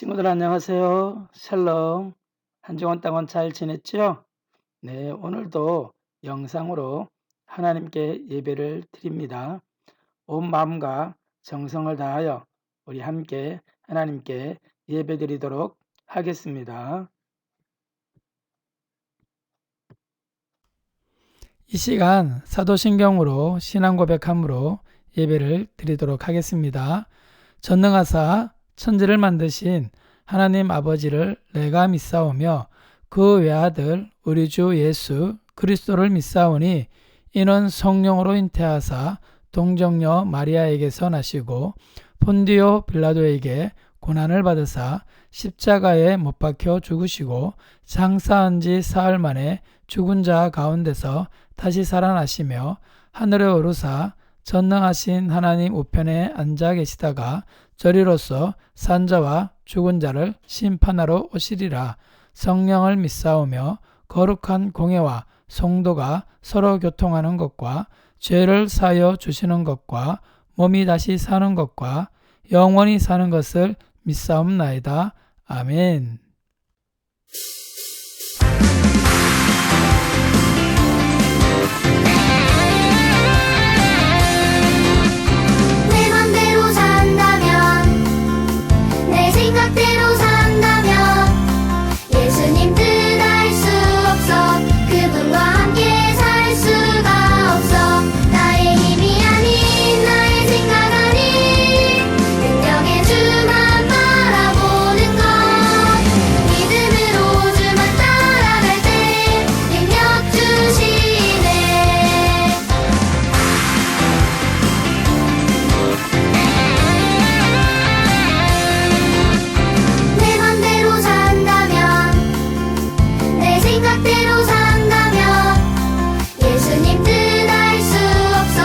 친구들 안녕하세요. 샬롬. 한 주간 동안 잘 지냈죠? 네, 오늘도 영상으로 하나님께 예배를 드립니다. 온 마음과 정성을 다하여 우리 함께 하나님께 예배 드리도록 하겠습니다. 이 시간 사도신경으로 신앙 고백함으로 예배를 드리도록 하겠습니다. 전능하사 천지를 만드신 하나님 아버지를 내가 믿사오며 그 외아들 우리 주 예수 그리스도를 믿사오니 이는 성령으로 잉태하사 동정녀 마리아에게서 나시고 폰디오 빌라도에게 고난을 받으사 십자가에 못 박혀 죽으시고 장사한 지 사흘 만에 죽은 자 가운데서 다시 살아나시며 하늘에 오르사 전능하신 하나님 우편에 앉아 계시다가 저리로서 산자와 죽은 자를 심판하러 오시리라. 성령을 믿사오며 거룩한 공예와 성도가 서로 교통하는 것과 죄를 사하여 주시는 것과 몸이 다시 사는 것과 영원히 사는 것을 믿사옵나이다. 아멘. 내 맘대로 산다면 내 생각대로 산다면 예수님 뜻 알 수 없어 그분과 함께 살 수가 없어 나의 힘이 아닌 나의 생각 아닌 능력의 주만 바라보는 것 믿음으로 주만 따라갈 때 능력 주시네 내 맘대로 산다면 내 생각대로 산다면 예수님 뜻 알 수 없어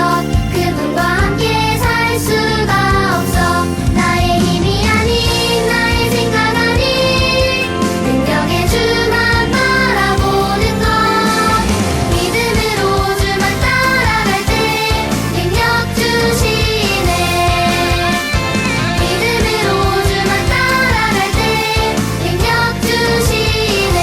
그분과 함께 살 수가 없어 나의 힘이 아닌 나의 생각 아닌 능력의 주만 바라보는 것 믿음으로 주만 따라갈 때 능력 주시네 믿음으로 주만 따라갈 때 능력 주시네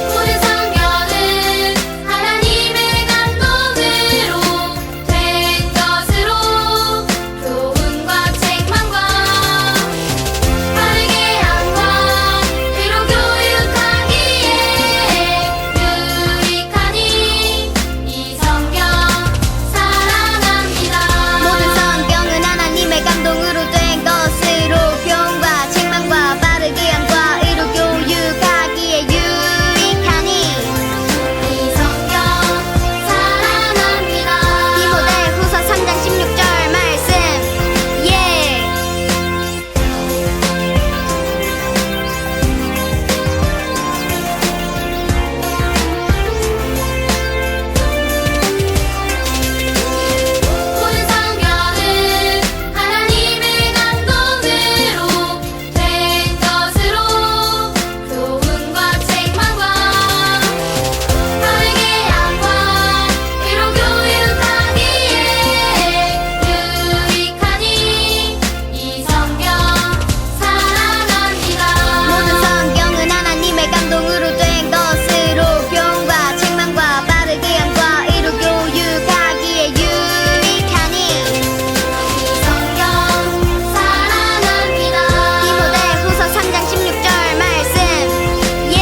모든 성경은 하나님의 감동으로 된 것으로 교훈과 책망과 바르게 함과 그로 교육하기에 유익하니 이 성경 사랑합니다. 모든 성경은 하나님의 감동으로 된 것으로 교훈과 책망과 바르게 함과 의로 교육하기에 유익하니 이 성경 사랑합니다. 디모데후서 3장 16절 말씀 예. 모든 성경은 하나님의 감동으로 된 것으로 교훈과 책망과 바르게 함과 의로 교육하기에 유익하니 이 성경 사랑합니다. 모든 성경은 하나님의 감동으로 된 것으로 교훈과 책망과 바르게 함과 의로 교육하기에 유익하니 이 성경 사랑합니다. 디모데후서 3장 16절 말씀 예.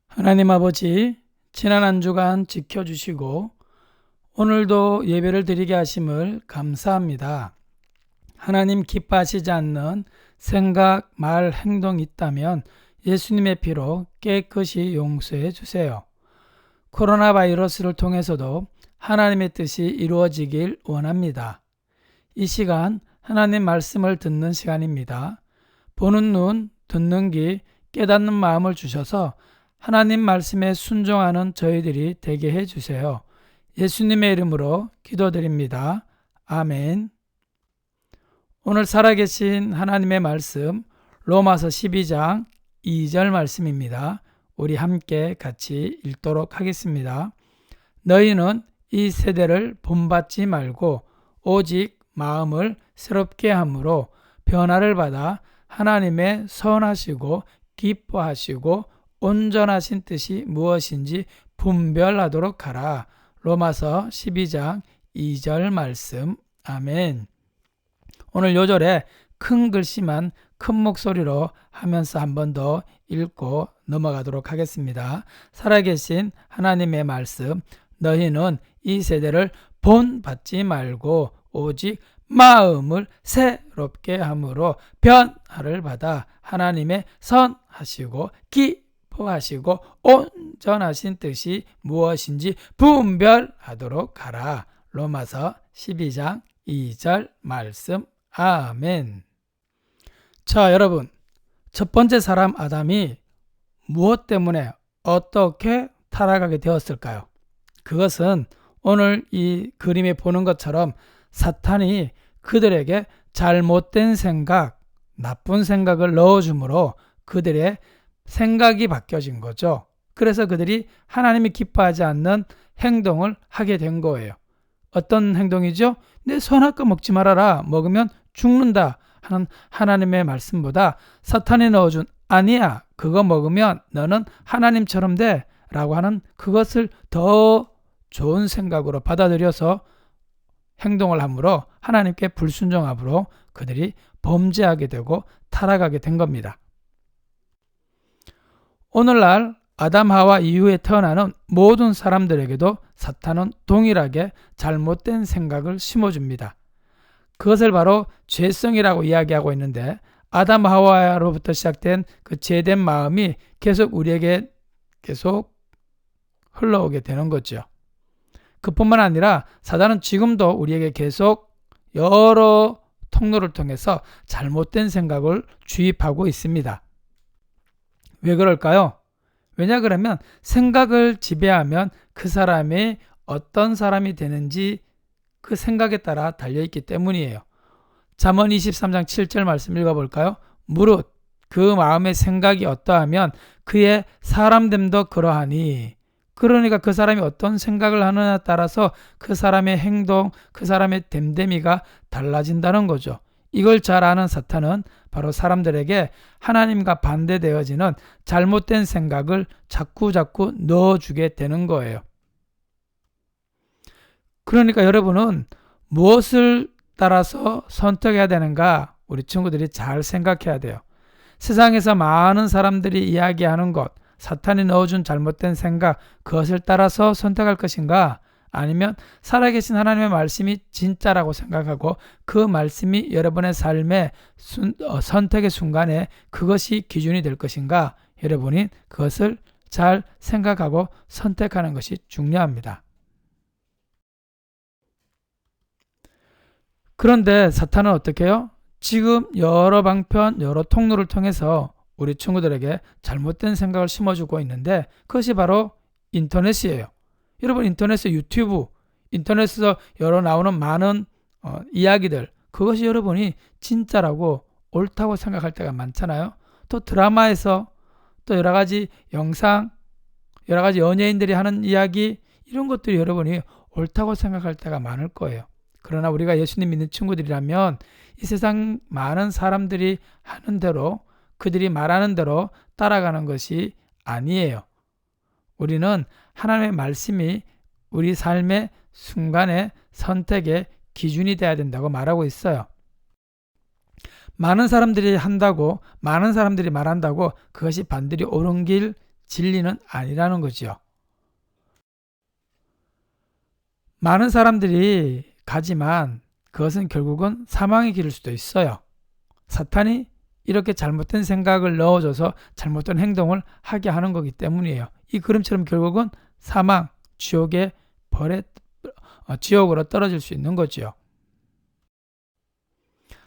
하나님 아버지, 지난 한 주간 지켜주시고 오늘도 예배를 드리게 하심을 감사합니다. 하나님 기뻐하시지 않는 생각, 말, 행동이 있다면 예수님의 피로 깨끗이 용서해 주세요. 코로나 바이러스를 통해서도 하나님의 뜻이 이루어지길 원합니다. 이 시간 하나님 말씀을 듣는 시간입니다. 보는 눈, 듣는 귀, 깨닫는 마음을 주셔서 하나님 말씀에 순종하는 저희들이 되게 해주세요. 예수님의 이름으로 기도드립니다. 아멘. 오늘 살아계신 하나님의 말씀 로마서 12장 2절 말씀입니다. 우리 함께 같이 읽도록 하겠습니다. 너희는 이 세대를 본받지 말고 오직 마음을 새롭게 함으로 변화를 받아 하나님의 선하시고 기뻐하시고 온전하신 뜻이 무엇인지 분별하도록 하라. 로마서 12장 2절 말씀. 아멘. 오늘 요절에 큰 글씨만 큰 목소리로 하면서 한 번 더 읽고 넘어가도록 하겠습니다. 살아계신 하나님의 말씀, 너희는 이 세대를 본받지 말고 오직 마음을 새롭게 함으로 변화를 받아 하나님의 선하시고 기뻐하시고 온전하신 뜻이 무엇인지 분별하도록 하라. 로마서 12장 2절 말씀. 아멘. 자, 여러분, 첫 번째 사람 아담이 무엇 때문에 어떻게 타락하게 되었을까요? 그것은 오늘 이 그림에 보는 것처럼 사탄이 그들에게 잘못된 생각, 나쁜 생각을 넣어주므로 그들의 생각이 바뀌어진 거죠. 그래서 그들이 하나님이 기뻐하지 않는 행동을 하게 된 거예요. 어떤 행동이죠? 내 선악과 먹지 말아라. 먹으면 죽는다 하는 하나님의 말씀보다 사탄이 넣어준 아니야. 그거 먹으면 너는 하나님처럼 돼 라고 하는 그것을 더 좋은 생각으로 받아들여서 행동을 함으로 하나님께 불순종함으로 그들이 범죄하게 되고 타락하게 된 겁니다. 오늘날 아담 하와 이후에 태어나는 모든 사람들에게도 사탄은 동일하게 잘못된 생각을 심어줍니다. 그것을 바로 죄성이라고 이야기하고 있는데 아담 하와로부터 시작된 그 죄된 마음이 계속 우리에게 계속 흘러오게 되는 거죠. 그뿐만 아니라 사단은 지금도 우리에게 계속 여러 통로를 통해서 잘못된 생각을 주입하고 있습니다. 왜 그럴까요? 왜냐 그러면 생각을 지배하면 그 사람이 어떤 사람이 되는지 그 생각에 따라 달려있기 때문이에요. 잠언 23장 7절 말씀 읽어볼까요? 무릇 그 마음의 생각이 어떠하면 그의 사람됨도 그러하니. 그러니까 그 사람이 어떤 생각을 하느냐에 따라서 그 사람의 행동, 그 사람의 됨됨이가 달라진다는 거죠. 이걸 잘 아는 사탄은 바로 사람들에게 하나님과 반대되어지는 잘못된 생각을 자꾸 넣어주게 되는 거예요. 그러니까 여러분은 무엇을 따라서 선택해야 되는가 우리 친구들이 잘 생각해야 돼요. 세상에서 많은 사람들이 이야기하는 것, 사탄이 넣어준 잘못된 생각, 그것을 따라서 선택할 것인가? 아니면 살아계신 하나님의 말씀이 진짜라고 생각하고 그 말씀이 여러분의 삶의 선택의 순간에 그것이 기준이 될 것인가? 여러분이 그것을 잘 생각하고 선택하는 것이 중요합니다. 그런데 사탄은 어떻게 해요? 지금 여러 방편, 여러 통로를 통해서 우리 친구들에게 잘못된 생각을 심어주고 있는데 그것이 바로 인터넷이에요. 여러분 인터넷에 유튜브, 인터넷에서 여러 나오는 많은 이야기들 그것이 여러분이 진짜라고 옳다고 생각할 때가 많잖아요. 또 드라마에서 또 여러 가지 영상, 여러 가지 연예인들이 하는 이야기 이런 것들이 여러분이 옳다고 생각할 때가 많을 거예요. 그러나 우리가 예수님 믿는 친구들이라면 이 세상 많은 사람들이 하는 대로 그들이 말하는 대로 따라가는 것이 아니에요. 우리는 하나님의 말씀이 우리 삶의 순간의 선택의 기준이 되어야 된다고 말하고 있어요. 많은 사람들이 한다고 많은 사람들이 말한다고 그것이 반드시 옳은 길 진리는 아니라는 거죠. 많은 사람들이 가지만 그것은 결국은 사망의 길일 수도 있어요. 사탄이 이렇게 잘못된 생각을 넣어줘서 잘못된 행동을 하게 하는 거기 때문이에요. 이 그림처럼 결국은 사망, 지옥으로 떨어질 수 있는 거죠.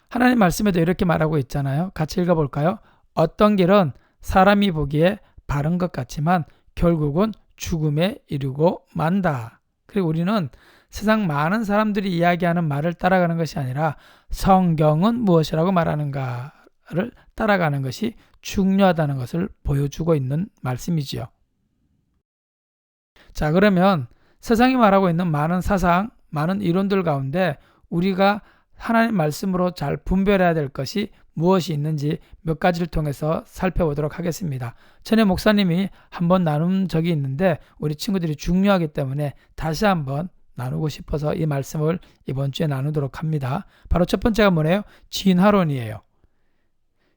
하나님 말씀에도 이렇게 말하고 있잖아요. 같이 읽어볼까요? 어떤 길은 사람이 보기에 바른 것 같지만 결국은 죽음에 이르고 만다. 그리고 우리는 세상 많은 사람들이 이야기하는 말을 따라가는 것이 아니라 성경은 무엇이라고 말하는가를 따라가는 것이 중요하다는 것을 보여주고 있는 말씀이지요. 자, 그러면 세상이 말하고 있는 많은 사상, 많은 이론들 가운데 우리가 하나님 말씀으로 잘 분별해야 될 것이 무엇이 있는지 몇 가지를 통해서 살펴보도록 하겠습니다. 전에 목사님이 한번 나눈 적이 있는데 우리 친구들이 중요하기 때문에 다시 한번 나누고 싶어서 이 말씀을 이번 주에 나누도록 합니다. 바로 첫 번째가 뭐예요? 진화론이에요.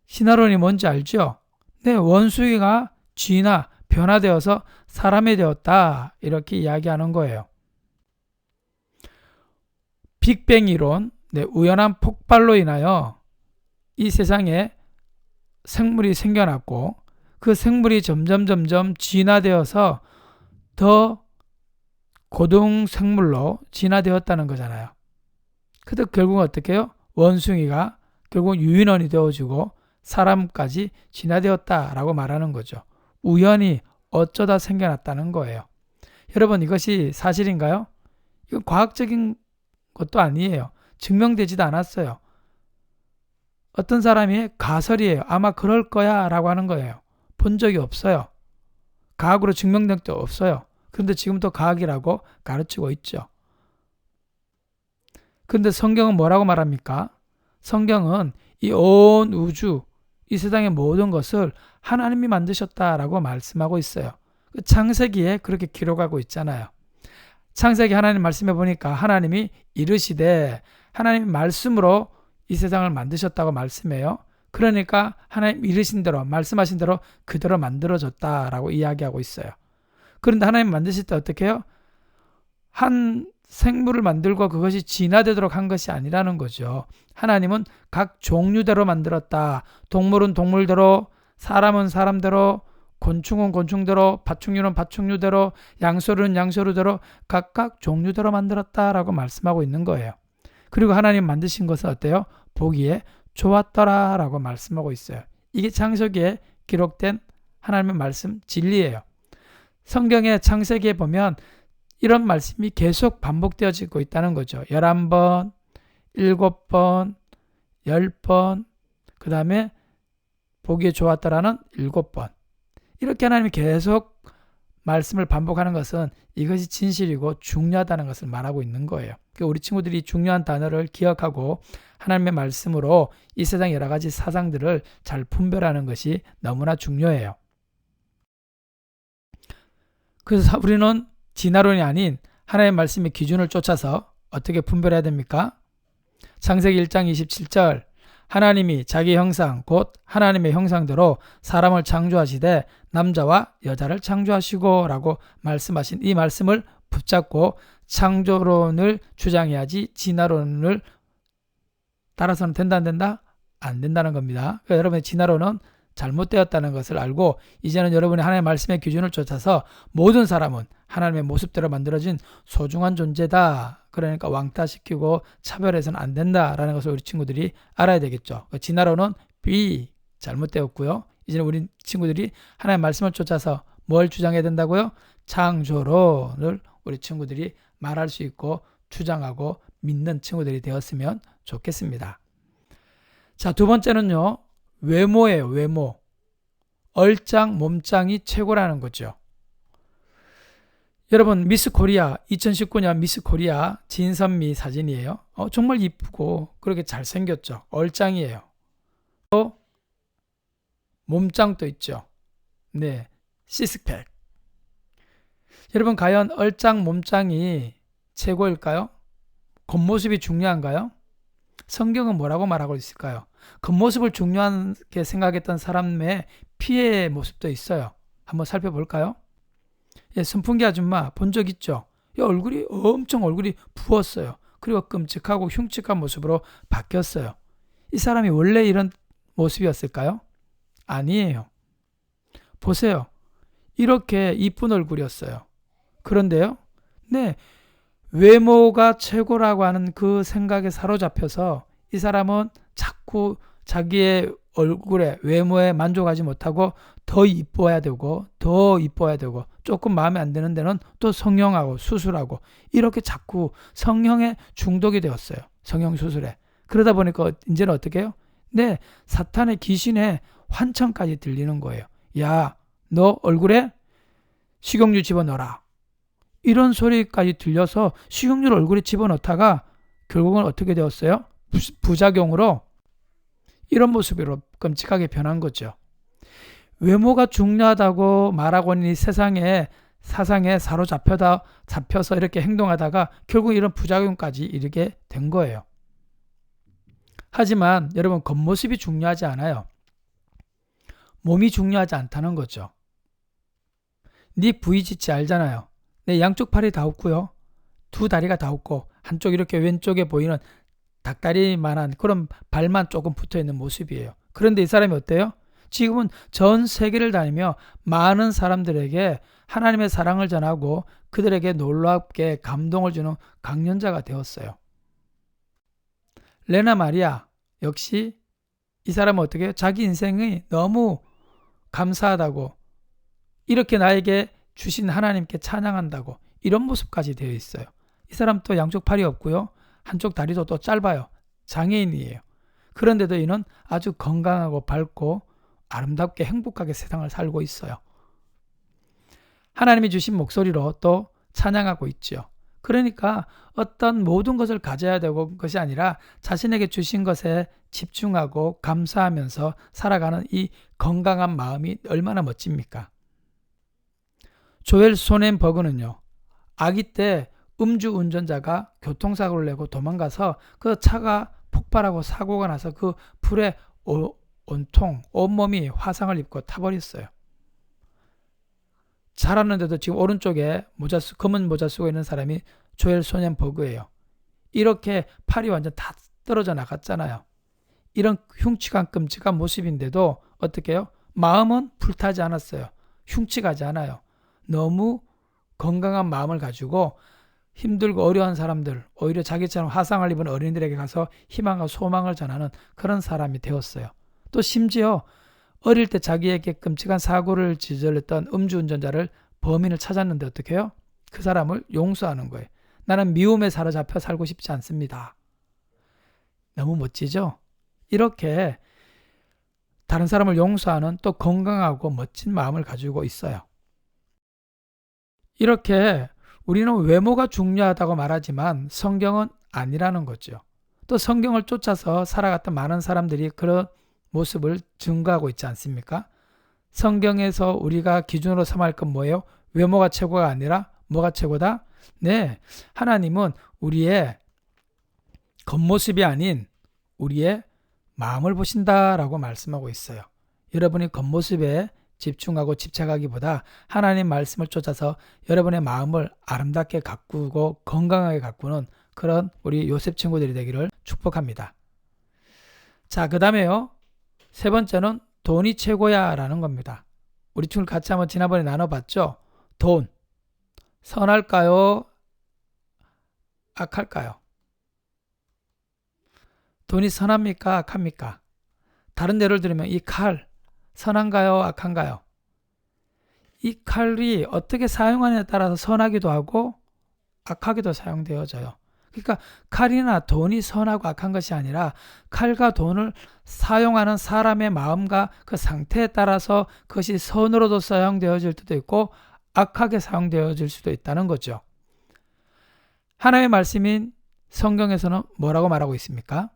진화론이 뭔지 알죠? 네, 원숭이가 진화, 변화되어서 사람이 되었다, 이렇게 이야기하는 거예요. 빅뱅 이론, 네, 우연한 폭발로 인하여 이 세상에 생물이 생겨났고 그 생물이 점점 진화되어서 더 고등 생물로 진화되었다는 거잖아요. 근데 결국은 어떻게 해요? 원숭이가 결국 유인원이 되어주고 사람까지 진화되었다라고 말하는 거죠. 우연히 어쩌다 생겨났다는 거예요. 여러분, 이것이 사실인가요? 이건 과학적인 것도 아니에요. 증명되지도 않았어요. 어떤 사람이 가설이에요. 아마 그럴 거야 라고 하는 거예요. 본 적이 없어요. 과학으로 증명된 적도 없어요. 그런데 지금도 과학이라고 가르치고 있죠. 그런데 성경은 뭐라고 말합니까? 성경은 이 온 우주, 이 세상의 모든 것을 하나님이 만드셨다라고 말씀하고 있어요. 창세기에 그렇게 기록하고 있잖아요. 창세기 하나님 말씀해 보니까 하나님이 이르시되 하나님 말씀으로 이 세상을 만드셨다고 말씀해요. 그러니까 하나님 이르신 대로, 말씀하신 대로 그대로 만들어졌다라고 이야기하고 있어요. 그런데 하나님 만드실 때 어떻게 해요? 한 생물을 만들고 그것이 진화되도록 한 것이 아니라는 거죠. 하나님은 각 종류대로 만들었다. 동물은 동물대로, 사람은 사람대로, 곤충은 곤충대로, 파충류는 파충류대로, 양서류는 양서류대로 각각 종류대로 만들었다라고 말씀하고 있는 거예요. 그리고 하나님 만드신 것은 어때요? 보기에 좋았더라라고 말씀하고 있어요. 이게 창세기에 기록된 하나님의 말씀 진리예요. 성경의 창세기에 보면 이런 말씀이 계속 반복되어지고 있다는 거죠. 11번, 7번, 10번, 그 다음에 보기에 좋았더라는 7번. 이렇게 하나님이 계속 말씀을 반복하는 것은 이것이 진실이고 중요하다는 것을 말하고 있는 거예요. 그러니까 우리 친구들이 중요한 단어를 기억하고 하나님의 말씀으로 이 세상 여러 가지 사상들을 잘 분별하는 것이 너무나 중요해요. 그래서 우리는 진화론이 아닌 하나님의 말씀의 기준을 쫓아서 어떻게 분별해야 됩니까? 창세기 1장 27절 하나님이 자기 형상 곧 하나님의 형상대로 사람을 창조하시되 남자와 여자를 창조하시고 라고 말씀하신 이 말씀을 붙잡고 창조론을 주장해야지 진화론을 따라서는 된다 안 된다? 안 된다는 겁니다. 그러니까 여러분의 진화론은 잘못되었다는 것을 알고 이제는 여러분이 하나님의 말씀의 기준을 쫓아서 모든 사람은 하나님의 모습대로 만들어진 소중한 존재다. 그러니까 왕따시키고 차별해서는 안 된다라는 것을 우리 친구들이 알아야 되겠죠. 진화론은 잘못되었고요. 이제는 우리 친구들이 하나님의 말씀을 쫓아서 뭘 주장해야 된다고요? 창조론을 우리 친구들이 말할 수 있고 주장하고 믿는 친구들이 되었으면 좋겠습니다. 자, 두 번째는요. 외모예요. 외모. 얼짱, 몸짱이 최고라는 거죠. 여러분, 미스 코리아 2019년 미스 코리아 진선미 사진이에요. 정말 이쁘고 그렇게 잘생겼죠. 얼짱이에요. 또 몸짱도 있죠. 네, 시스팩. 여러분, 과연 얼짱, 몸짱이 최고일까요? 겉모습이 중요한가요? 성경은 뭐라고 말하고 있을까요? 겉모습을 중요하게 생각했던 사람의 피해의 모습도 있어요. 한번 살펴볼까요? 예, 선풍기 아줌마 본 적 있죠? 얼굴이 얼굴이 부었어요. 그리고 끔찍하고 흉측한 모습으로 바뀌었어요. 이 사람이 원래 이런 모습이었을까요? 아니에요. 보세요. 이렇게 이쁜 얼굴이었어요. 그런데요, 네, 외모가 최고라고 하는 그 생각에 사로잡혀서 이 사람은 자꾸 자기의 얼굴에 외모에 만족하지 못하고 더 이뻐야 되고 더 이뻐야 되고 조금 마음에 안 드는 데는 또 성형하고 수술하고 이렇게 자꾸 성형에 중독이 되었어요. 성형 수술에. 그러다 보니까 이제는 어떻게 해요? 네, 사탄의 귀신의 환청까지 들리는 거예요. 야, 너 얼굴에 식용유 집어넣어라. 이런 소리까지 들려서 식용유를 얼굴에 집어넣다가 결국은 어떻게 되었어요? 부작용으로 이런 모습으로 끔찍하게 변한 거죠. 외모가 중요하다고 말하고 있는 이 세상에 사상에 잡혀서 이렇게 행동하다가 결국 이런 부작용까지 이르게 된 거예요. 하지만 여러분, 겉모습이 중요하지 않아요. 몸이 중요하지 않다는 거죠. 네 V지치 알잖아요. 내 양쪽 팔이 다 없고요. 두 다리가 다 없고 한쪽 이렇게 왼쪽에 보이는 닭다리만한 그런 발만 조금 붙어있는 모습이에요. 그런데 이 사람이 어때요? 지금은 전 세계를 다니며 많은 사람들에게 하나님의 사랑을 전하고 그들에게 놀랍게 감동을 주는 강연자가 되었어요. 레나 마리아 역시 이 사람은 어떻게 해요? 자기 인생이 너무 감사하다고, 이렇게 나에게 주신 하나님께 찬양한다고, 이런 모습까지 되어 있어요. 이 사람 또 양쪽 팔이 없고요. 한쪽 다리도 또 짧아요. 장애인이에요. 그런데도 이는 아주 건강하고 밝고 아름답게 행복하게 세상을 살고 있어요. 하나님이 주신 목소리로 또 찬양하고 있죠. 그러니까 어떤 모든 것을 가져야 되고 것이 아니라 자신에게 주신 것에 집중하고 감사하면서 살아가는 이 건강한 마음이 얼마나 멋집니까? 조엘 소넨버그는요, 아기 때 음주운전자가 교통사고를 내고 도망가서 그 차가 폭발하고 사고가 나서 그 불에 온통 온몸이 화상을 입고 타버렸어요. 자랐는데도 지금 오른쪽에 검은 모자 쓰고 있는 사람이 조엘 소넨버그예요. 이렇게 팔이 완전 다 떨어져 나갔잖아요. 이런 흉측한 끔찍한 모습인데도 어떻게 해요? 마음은 불타지 않았어요. 흉측하지 않아요. 너무 건강한 마음을 가지고 힘들고 어려운 사람들, 오히려 자기처럼 화상을 입은 어린이들에게 가서 희망과 소망을 전하는 그런 사람이 되었어요. 또 심지어 어릴 때 자기에게 끔찍한 사고를 저질렀던 음주운전자를, 범인을 찾았는데 어떻게 해요? 그 사람을 용서하는 거예요. 나는 미움에 사로잡혀 살고 싶지 않습니다. 너무 멋지죠? 이렇게 다른 사람을 용서하는 또 건강하고 멋진 마음을 가지고 있어요. 이렇게 우리는 외모가 중요하다고 말하지만 성경은 아니라는 거죠. 또 성경을 쫓아서 살아갔던 많은 사람들이 그런 모습을 증거하고 있지 않습니까? 성경에서 우리가 기준으로 삼을 건 뭐예요? 외모가 최고가 아니라 뭐가 최고다? 네, 하나님은 우리의 겉모습이 아닌 우리의 마음을 보신다라고 말씀하고 있어요. 여러분이 겉모습에 집중하고 집착하기보다 하나님 말씀을 쫓아서 여러분의 마음을 아름답게 가꾸고 건강하게 가꾸는 그런 우리 요셉 친구들이 되기를 축복합니다. 자, 그 다음에요. 세 번째는 돈이 최고야 라는 겁니다. 우리 친구 같이 한번 지난번에 나눠봤죠? 돈, 선할까요? 악할까요? 돈이 선합니까? 악합니까? 다른 예를 들면 이 칼, 선한가요? 악한가요? 이 칼이 어떻게 사용하느냐에 따라서 선하기도 하고 악하게도 사용되어져요. 그러니까 칼이나 돈이 선하고 악한 것이 아니라 칼과 돈을 사용하는 사람의 마음과 그 상태에 따라서 그것이 선으로도 사용되어질 수도 있고 악하게 사용되어질 수도 있다는 거죠. 하나님의 말씀인 성경에서는 뭐라고 말하고 있습니까?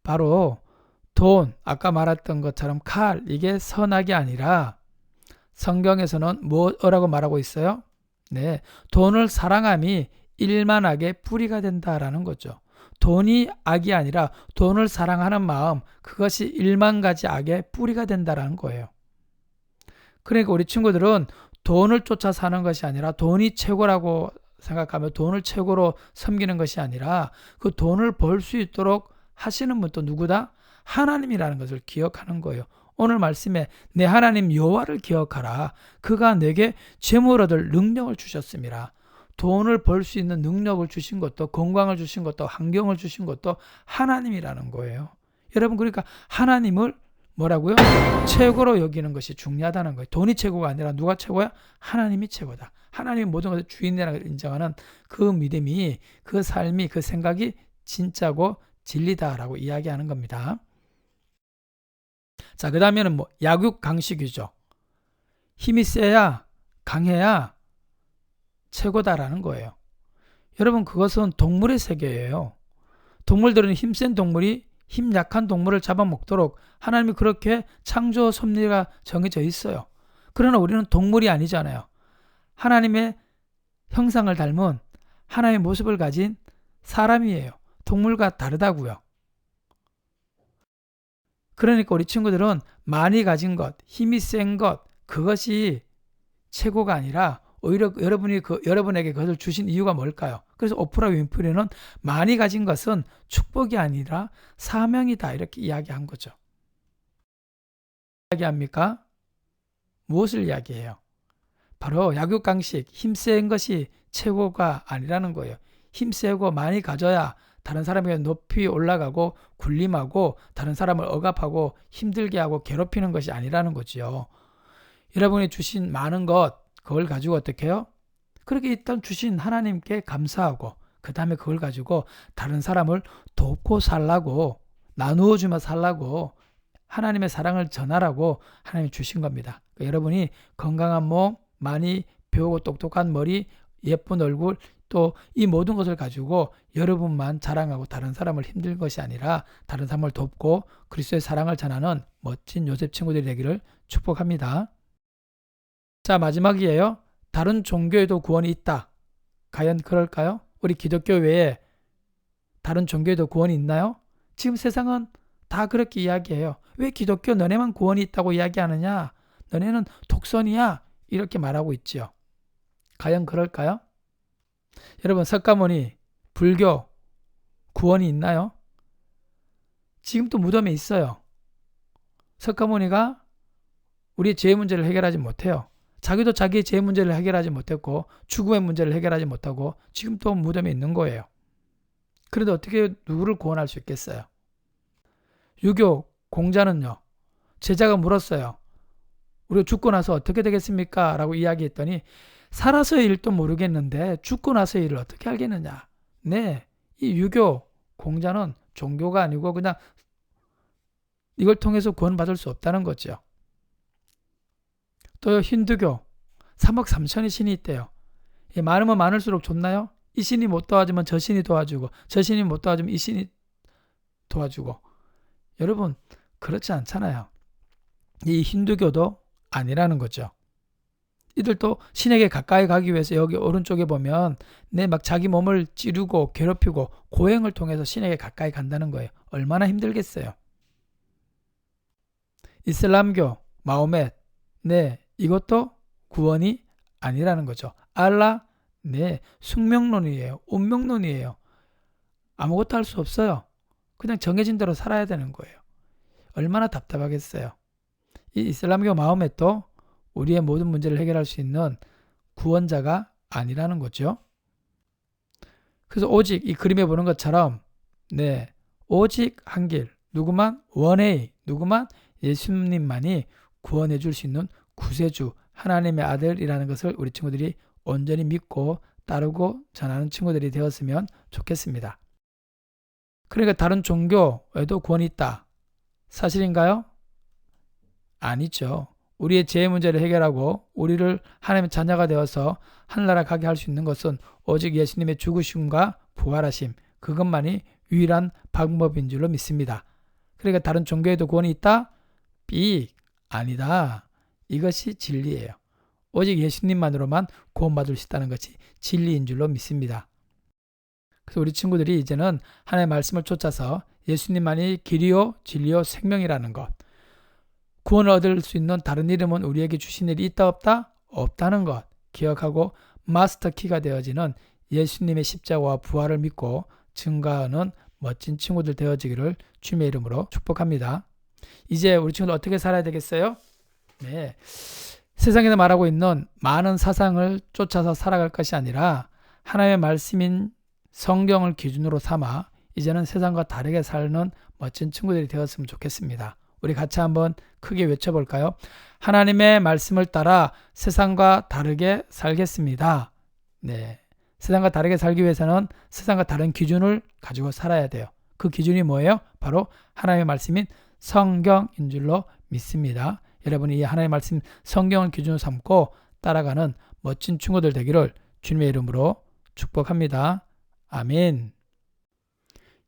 바로 돈, 아까 말했던 것처럼 칼, 이게 선악이 아니라 성경에서는 뭐라고 말하고 있어요? 네, 돈을 사랑함이 일만하게 뿌리가 된다라는 거죠. 돈이 악이 아니라 돈을 사랑하는 마음, 그것이 일만 가지 악의 뿌리가 된다라는 거예요. 그러니까 우리 친구들은 돈을 쫓아 사는 것이 아니라 돈이 최고라고 생각하며 돈을 최고로 섬기는 것이 아니라 그 돈을 벌 수 있도록 하시는 분 또 누구다? 하나님이라는 것을 기억하는 거예요. 오늘 말씀에 내 하나님 여호와를 기억하라. 그가 내게 재물을 얻을 능력을 주셨습니다. 돈을 벌 수 있는 능력을 주신 것도, 건강을 주신 것도, 환경을 주신 것도 하나님이라는 거예요. 여러분, 그러니까 하나님을 뭐라고요? 최고로 여기는 것이 중요하다는 거예요. 돈이 최고가 아니라 누가 최고야? 하나님이 최고다. 하나님이 모든 것의 주인이라고 인정하는 그 믿음이, 그 삶이, 그 생각이 진짜고 진리다라고 이야기하는 겁니다. 자, 그 다음에는 뭐 약육강식이죠. 힘이 세야, 강해야 최고다라는 거예요. 여러분, 그것은 동물의 세계예요. 동물들은 힘센 동물이 힘 약한 동물을 잡아먹도록 하나님이 그렇게 창조 섭리가 정해져 있어요. 그러나 우리는 동물이 아니잖아요. 하나님의 형상을 닮은 하나님의 모습을 가진 사람이에요. 동물과 다르다고요. 그러니까 우리 친구들은 많이 가진 것, 힘이 센 것, 그것이 최고가 아니라 오히려 여러분에게 그것을 주신 이유가 뭘까요? 그래서 오프라 윈프리는 많이 가진 것은 축복이 아니라 사명이다 이렇게 이야기한 거죠. 이야기합니까? 무엇을 이야기해요? 바로 약육강식, 힘센 것이 최고가 아니라는 거예요. 힘세고 많이 가져야 다른 사람에게 높이 올라가고 군림하고 다른 사람을 억압하고 힘들게 하고 괴롭히는 것이 아니라는 거지요. 여러분이 주신 많은 것, 그걸 가지고 어떻게 해요? 그렇게 일단 주신 하나님께 감사하고 그 다음에 그걸 가지고 다른 사람을 돕고 살라고, 나누어 주며 살라고, 하나님의 사랑을 전하라고 하나님이 주신 겁니다. 그러니까 여러분이 건강한 몸, 많이 배우고 똑똑한 머리, 예쁜 얼굴, 또 이 모든 것을 가지고 여러분만 자랑하고 다른 사람을 힘든 것이 아니라 다른 사람을 돕고 그리스도의 사랑을 전하는 멋진 요셉 친구들이 되기를 축복합니다. 자, 마지막이에요. 다른 종교에도 구원이 있다. 과연 그럴까요? 우리 기독교 외에 다른 종교에도 구원이 있나요? 지금 세상은 다 그렇게 이야기해요. 왜 기독교 너네만 구원이 있다고 이야기하느냐? 너네는 독선이야. 이렇게 말하고 있지요. 과연 그럴까요? 여러분, 석가모니, 불교 구원이 있나요? 지금도 무덤에 있어요. 석가모니가 우리의 죄의 문제를 해결하지 못해요. 자기도 자기의 죄의 문제를 해결하지 못했고 죽음의 문제를 해결하지 못하고 지금 또 무덤에 있는 거예요. 그래도 어떻게 누구를 구원할 수 있겠어요? 유교 공자는요. 제자가 물었어요. 우리가 죽고 나서 어떻게 되겠습니까? 라고 이야기했더니 살아서의 일도 모르겠는데 죽고 나서의 일을 어떻게 알겠느냐. 네, 이 유교 공자는 종교가 아니고 그냥 이걸 통해서 구원받을 수 없다는 거죠. 또 힌두교 3억 3천의 신이 있대요. 많으면 많을수록 좋나요? 이 신이 못 도와주면 저 신이 도와주고 저 신이 못 도와주면 이 신이 도와주고. 여러분, 그렇지 않잖아요. 이 힌두교도 아니라는 거죠. 이들도 신에게 가까이 가기 위해서 여기 오른쪽에 보면 막 자기 몸을 찌르고 괴롭히고 고행을 통해서 신에게 가까이 간다는 거예요. 얼마나 힘들겠어요. 이슬람교 마호멧, 이것도 구원이 아니라는 거죠. 알라, 숙명론이에요. 운명론이에요. 아무것도 할 수 없어요. 그냥 정해진 대로 살아야 되는 거예요. 얼마나 답답하겠어요. 이 이슬람교 마호멧도 우리의 모든 문제를 해결할 수 있는 구원자가 아니라는 거죠. 그래서 오직 이 그림에 보는 것처럼 오직 한 길, 누구만 원웨이, 누구만 예수님만이 구원해 줄 수 있는 구세주, 하나님의 아들이라는 것을 우리 친구들이 온전히 믿고 따르고 전하는 친구들이 되었으면 좋겠습니다. 그러니까 다른 종교에도 구원이 있다. 사실인가요? 아니죠. 우리의 죄의 문제를 해결하고 우리를 하나님의 자녀가 되어서 하늘나라 가게 할 수 있는 것은 오직 예수님의 죽으심과 부활하심, 그것만이 유일한 방법인 줄로 믿습니다. 그러니까 다른 종교에도 구원이 있다? 아니다. 이것이 진리예요. 오직 예수님만으로만 구원받을 수 있다는 것이 진리인 줄로 믿습니다. 그래서 우리 친구들이 이제는 하나님의 말씀을 쫓아서 예수님만이 길이요 진리요 생명이라는 것, 구원을 얻을 수 있는 다른 이름은 우리에게 주신 일이 있다 없다? 없다는 것 기억하고 마스터키가 되어지는 예수님의 십자가와 부활을 믿고 증거하는 멋진 친구들 되어지기를 주님의 이름으로 축복합니다. 이제 우리 친구들 어떻게 살아야 되겠어요? 세상에서 말하고 있는 많은 사상을 쫓아서 살아갈 것이 아니라 하나님의 말씀인 성경을 기준으로 삼아 이제는 세상과 다르게 사는 멋진 친구들이 되었으면 좋겠습니다. 우리 같이 한번 크게 외쳐볼까요? 하나님의 말씀을 따라 세상과 다르게 살겠습니다. 네, 세상과 다르게 살기 위해서는 세상과 다른 기준을 가지고 살아야 돼요. 그 기준이 뭐예요? 바로 하나님의 말씀인 성경인 줄로 믿습니다. 여러분이 이 하나님의 말씀 성경을 기준으로 삼고 따라가는 멋진 친구들 되기를 주님의 이름으로 축복합니다. 아멘.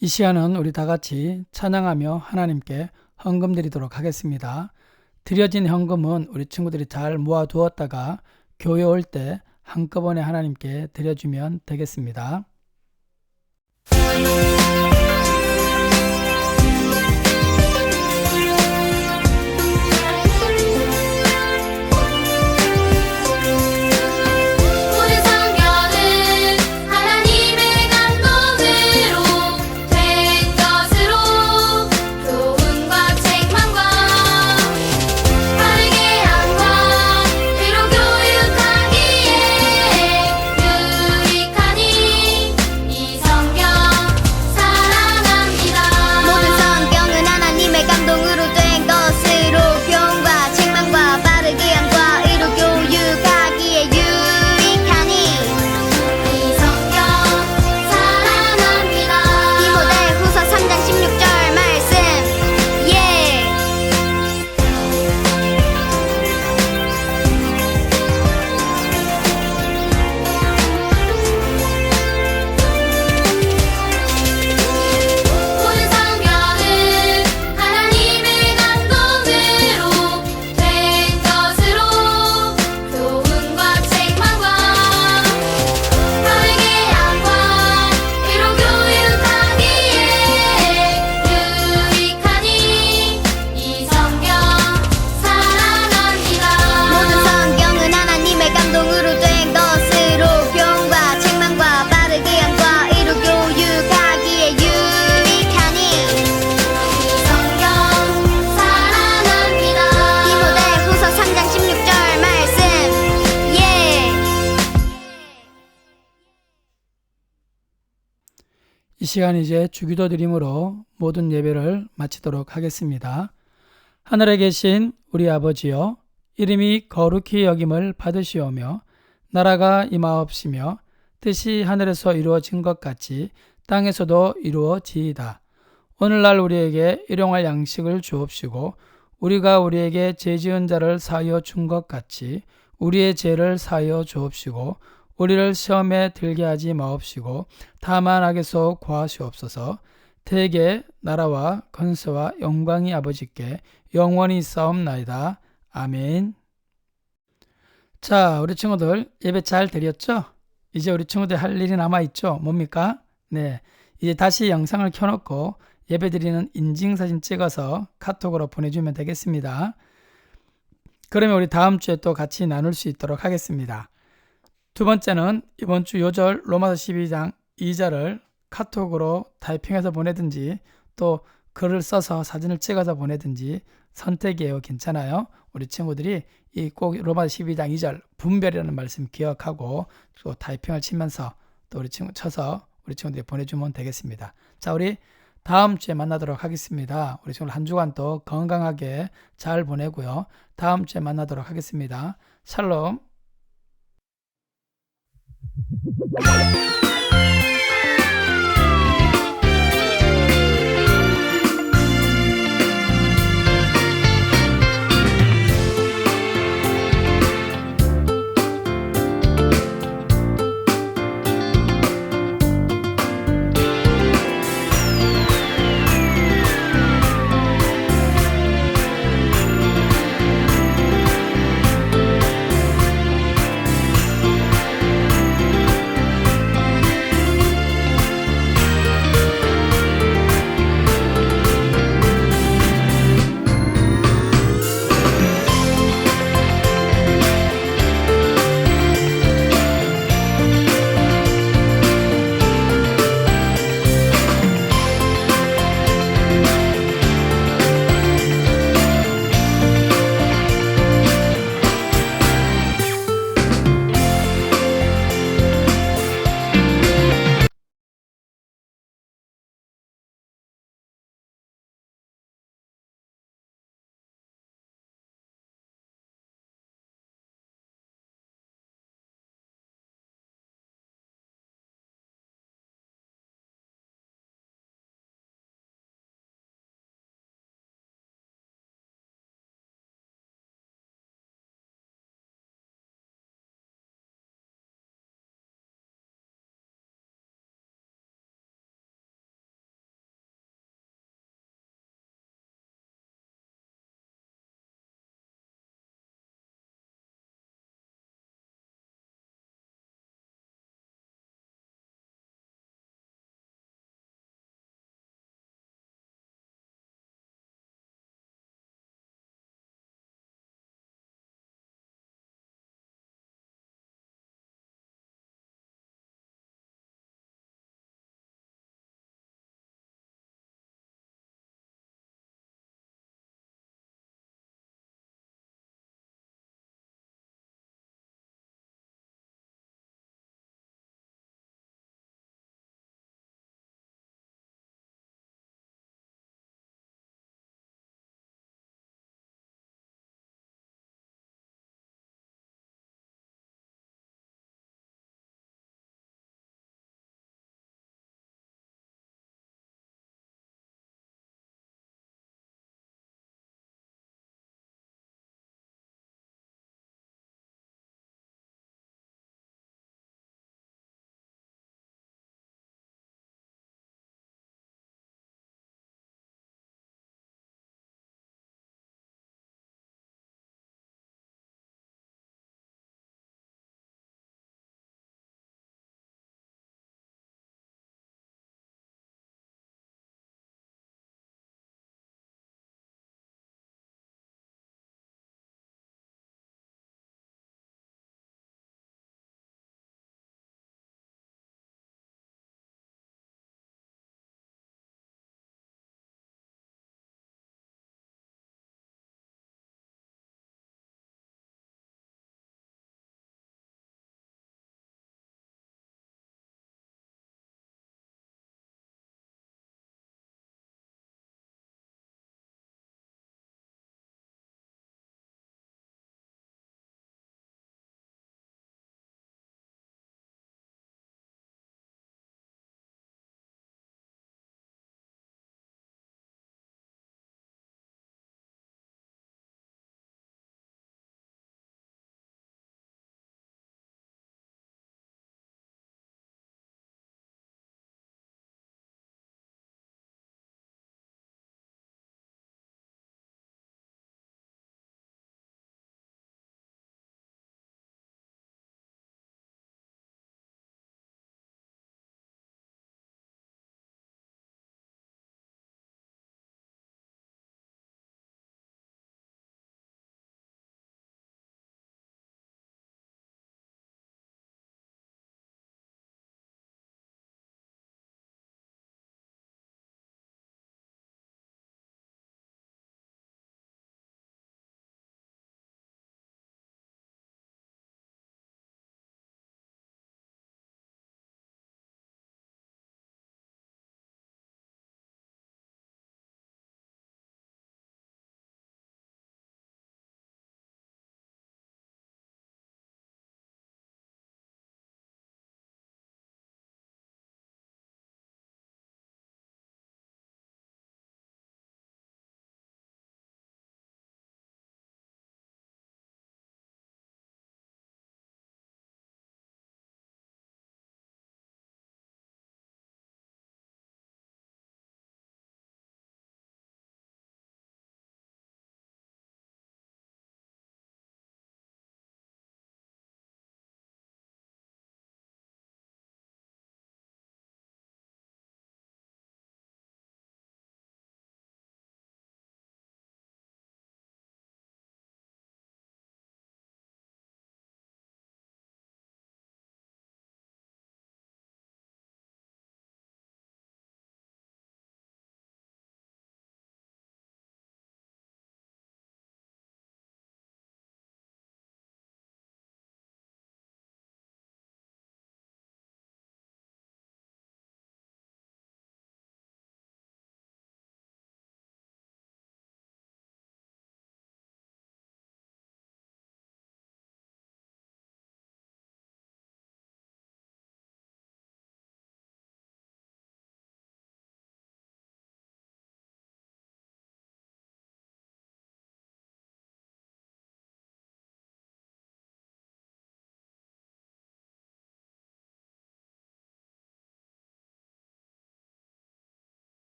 이 시간은 우리 다 같이 찬양하며 하나님께 헌금 드리도록 하겠습니다. 드려진 헌금은 우리 친구들이 잘 모아두었다가 교회 올 때 한꺼번에 하나님께 드려주면 되겠습니다. 모든 성경은 하나님의 감동으로 된 것으로 교훈과 책망과 바르게 함과 의로 교육하기에 유익하니 이 성경 사랑합니다. 모든 성경은 하나님의 감동으로 된 것으로 교훈과 책망과 바르게 함과 의로 교육하기에 유익하니 이 성경 사랑합니다. 디모데후서 3장 16절 말씀. 예. 모든 성경은 하나님의 감동으로 된 것으로 교훈과 책망과 바르게 함과 의로 교육하기에 유익하니 이 성경 사랑합니다. 모든 성경은 하나님의 감동으로 된 것으로 교훈과 책망과 바르게 함과 의로 교육하기에 유익하니 이 성경 사랑합니다. 디모데후서 3장 16절 말씀. 예. 이 시간 이제 주기도 드림으로 모든 예배를 마치도록 하겠습니다. 하늘에 계신 우리 아버지여, 이름이 거룩히 여김을 받으시오며 나라가 임하옵시며 뜻이 하늘에서 이루어진 것 같이 땅에서도 이루어지이다. 오늘날 우리에게 일용할 양식을 주옵시고 우리가 우리에게 죄 지은 자를 사하여 준 것 같이 우리의 죄를 사하여 주옵시고 우리를 시험에 들게 하지 마옵시고 다만 악에서 구하시옵소서. 대개 나라와 권세와 영광이 아버지께 영원히 있사옵나이다. 아멘. 자, 우리 친구들 예배 잘 드렸죠? 이제 우리 친구들 할 일이 남아있죠? 뭡니까? 네, 이제 다시 영상을 켜놓고 예배 드리는 인증사진 찍어서 카톡으로 보내주면 되겠습니다. 그러면 우리 다음 주에 또 같이 나눌 수 있도록 하겠습니다. 두 번째는 이번 주 요절 로마서 12장 2절을 카톡으로 타이핑해서 보내든지 또 글을 써서 사진을 찍어서 보내든지 선택이에요. 괜찮아요. 우리 친구들이 이 꼭 로마서 12장 2절 분별이라는 말씀 기억하고 또 타이핑을 치면서 또 우리 친구 쳐서 우리 친구들이 보내주면 되겠습니다. 자, 우리 다음 주에 만나도록 하겠습니다. 우리 친구들 한 주간 또 건강하게 잘 보내고요. 다음 주에 만나도록 하겠습니다. 샬롬.